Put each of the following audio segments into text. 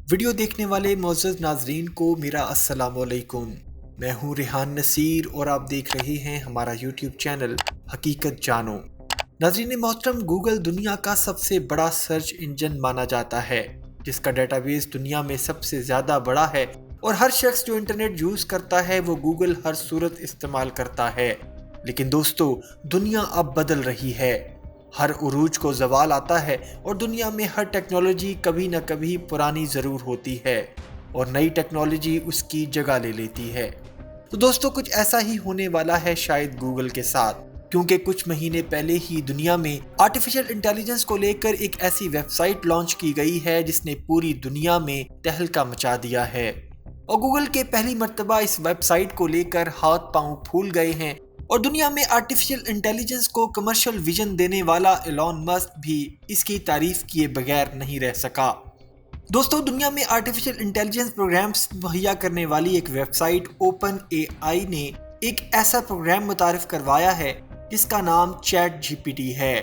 Video دیکھنے والے معزز ناظرین کو میرا السلام علیکم۔ میں ہوں ریحان نصیر اور آپ دیکھ رہے ہیں ہمارا یوٹیوب چینل حقیقت جانو۔ ناظرین محترم، گوگل دنیا کا سب سے بڑا سرچ انجن مانا جاتا ہے، جس کا ڈیٹا بیس دنیا میں سب سے زیادہ بڑا ہے، اور ہر شخص جو انٹرنیٹ یوز کرتا ہے وہ گوگل ہر صورت استعمال کرتا ہے۔ لیکن دوستو، دنیا اب بدل رہی ہے۔ ہر عروج کو زوال آتا ہے اور دنیا میں ہر ٹیکنالوجی کبھی نہ کبھی پرانی ضرور ہوتی ہے اور نئی ٹیکنالوجی اس کی جگہ لے لیتی ہے۔ تو دوستو، کچھ ایسا ہی ہونے والا ہے شاید گوگل کے ساتھ، کیونکہ کچھ مہینے پہلے ہی دنیا میں آرٹیفیشل انٹیلیجنس کو لے کر ایک ایسی ویب سائٹ لانچ کی گئی ہے جس نے پوری دنیا میں تہلکہ مچا دیا ہے، اور گوگل کے پہلی مرتبہ اس ویب سائٹ کو لے کر ہاتھ پاؤں پھول گئے ہیں، اور دنیا میں آرٹیفیشل انٹیلیجنس کو کمرشل ویژن دینے والا ایلون مسک بھی اس کی تعریف کیے بغیر نہیں رہ سکا۔ دوستو، دنیا میں آرٹیفیشل انٹیلیجنس پروگرامز مہیا کرنے والی ایک ویب سائٹ اوپن اے آئی نے ایک ایسا پروگرام متعارف کروایا ہے جس کا نام چیٹ جی پی ٹی ہے،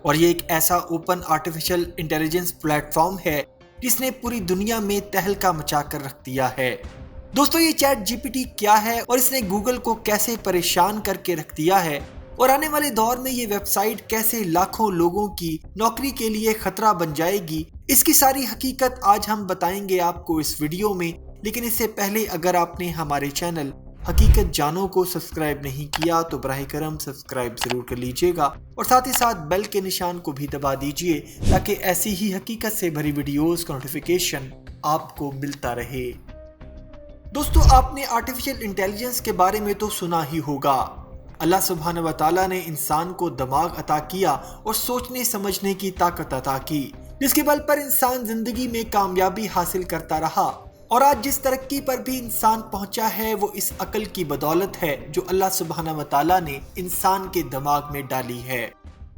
اور یہ ایک ایسا open artificial intelligence plate form ہے جس نے پوری دنیا میں تہلکہ مچا کر رکھ دیا ہے۔ دوستو، یہ چیٹ جی پی ٹی کیا ہے اور اس نے گوگل کو کیسے پریشان کر کے رکھ دیا ہے، اور آنے والے دور میں یہ ویب سائٹ کیسے لاکھوں لوگوں کی نوکری کے لیے خطرہ بن جائے گی، اس کی ساری حقیقت آج ہم بتائیں گے آپ کو اس ویڈیو میں۔ لیکن اس سے پہلے اگر آپ نے ہمارے چینل حقیقت جانو کو سبسکرائب نہیں کیا تو براہ کرم سبسکرائب ضرور کر لیجئے گا، اور ساتھ ہی ساتھ بیل کے نشان کو بھی دبا دیجئے تاکہ ایسی ہی حقیقت سے بھری ویڈیوز کا نوٹیفیکیشن آپ کو ملتا رہے۔ دوستو، آپ نے آرٹیفیشل انٹیلیجنس کے بارے میں تو سنا ہی ہوگا۔ اللہ سبحانہ و تعالیٰ نے انسان کو دماغ عطا کیا اور سوچنے سمجھنے کی طاقت عطا کی، جس کے بل پر انسان زندگی میں کامیابی حاصل کرتا رہا، اور آج جس ترقی پر بھی انسان پہنچا ہے وہ اس عقل کی بدولت ہے جو اللہ سبحانہ و تعالیٰ نے انسان کے دماغ میں ڈالی ہے۔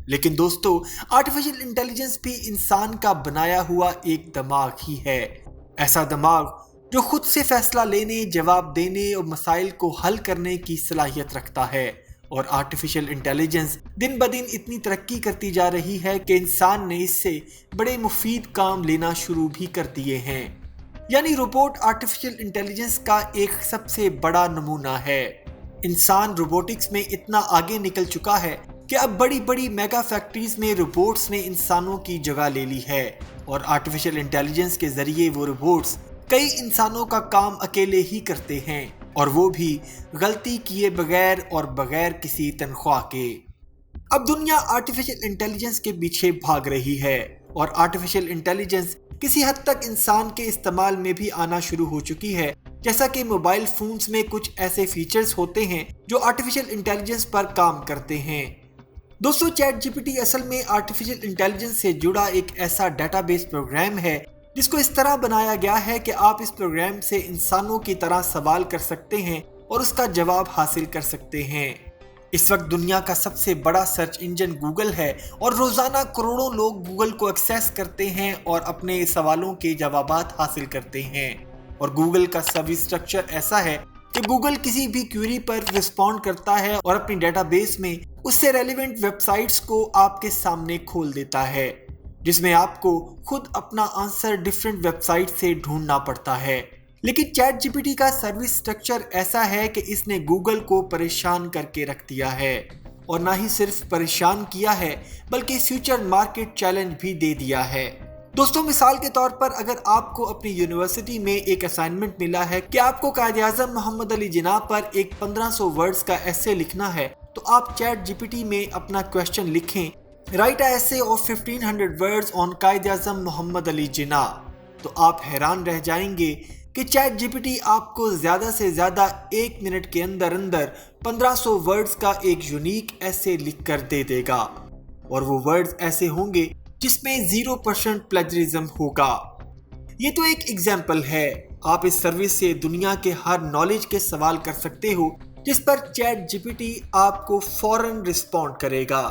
لیکن دوستو، آرٹیفیشل انٹیلیجنس بھی انسان کا بنایا ہوا ایک دماغ ہی ہے، ایسا دماغ جو خود سے فیصلہ لینے، جواب دینے اور مسائل کو حل کرنے کی صلاحیت رکھتا ہے۔ اور آرٹیفیشل انٹیلیجنس دن بدن اتنی ترقی کرتی جا رہی ہے کہ انسان نے اس سے بڑے مفید کام لینا شروع بھی کر دیے ہیں۔ یعنی روبوٹ آرٹیفیشل انٹیلیجنس کا ایک سب سے بڑا نمونہ ہے۔ انسان روبوٹکس میں اتنا آگے نکل چکا ہے کہ اب بڑی بڑی میگا فیکٹریز میں روبوٹس نے انسانوں کی جگہ لے لی ہے، اور آرٹیفیشل انٹیلیجنس کے ذریعے وہ روبوٹس کئی انسانوں کا کام اکیلے ہی کرتے ہیں، اور وہ بھی غلطی کیے بغیر اور بغیر کسی تنخواہ کے۔ اب دنیا آرٹیفیشل انٹیلیجنس کے پیچھے بھاگ رہی ہے، اور آرٹیفیشل انٹیلیجنس کسی حد تک انسان کے استعمال میں بھی آنا شروع ہو چکی ہے، جیسا کہ موبائل فونز میں کچھ ایسے فیچرز ہوتے ہیں جو آرٹیفیشل انٹیلیجنس پر کام کرتے ہیں۔ دوستو، چیٹ جی پی ٹی اصل میں آرٹیفیشل انٹیلیجنس سے جڑا ایک ایسا ڈیٹا بیس پروگرام ہے جس کو اس طرح بنایا گیا ہے کہ آپ اس پروگرام سے انسانوں کی طرح سوال کر سکتے ہیں اور اس کا جواب حاصل کر سکتے ہیں۔ اس وقت دنیا کا سب سے بڑا سرچ انجن گوگل ہے، اور روزانہ کروڑوں لوگ گوگل کو ایکسیس کرتے ہیں اور اپنے سوالوں کے جوابات حاصل کرتے ہیں۔ اور گوگل کا سروس سٹرکچر ایسا ہے کہ گوگل کسی بھی کیوری پر رسپونڈ کرتا ہے اور اپنی ڈیٹا بیس میں اس سے ریلیونٹ ویب سائٹس کو آپ کے سامنے کھول دیتا ہے، جس میں آپ کو خود اپنا آنسر ڈیفرنٹ ویب سائٹ سے ڈھونڈنا پڑتا ہے۔ لیکن چیٹ جی پی ٹی کا سروس سٹرکچر ایسا ہے کہ اس نے گوگل کو پریشان کر کے رکھ دیا ہے، اور نہ ہی صرف پریشان کیا ہے بلکہ فیوچر مارکیٹ چیلنج بھی دے دیا ہے۔ دوستوں، مثال کے طور پر اگر آپ کو اپنی یونیورسٹی میں ایک اسائنمنٹ ملا ہے کہ آپ کو قائد اعظم محمد علی جناح پر ایک 1500 ورڈز کا ایسے لکھنا ہے، تو آپ چیٹ جی پی ٹی میں اپنا کویشچن لکھیں، رائٹ اے ایسے of 1500 words on Quaid Azam محمد علی جناح، تو آپ حیران رہ جائیں گے کہ چیٹ جی پی ٹی آپ کو زیادہ سے زیادہ 1 منٹ کے اندر 1500 ورڈز کا ایک یونیک ایسے لکھ کر دے دے گا، اور وہ ورڈز ایسے ہوں گے جس میں 0% پلیجرزم ہوگا۔ یہ تو ایک ایگزامپل ہے، آپ اس سروس سے دنیا کے ہر نالج کے سوال کر سکتے ہو جس پر چیٹ جی پی ٹی آپ کو فوراً رسپونڈ کرے گا۔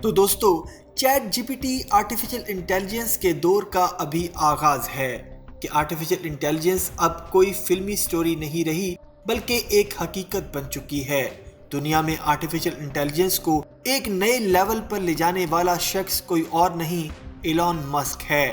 تو دوستو، chat G P T artificial intelligence کے دور کا ابھی آغاز ہے، کہ آرٹیفیشل انٹیلیجنس اب کوئی فلمی سٹوری نہیں رہی بلکہ ایک حقیقت بن چکی ہے۔ دنیا میں آرٹیفیشل انٹیلیجنس کو ایک نئے لیول پر لے جانے والا شخص کوئی اور نہیں، ایلون مسک ہے۔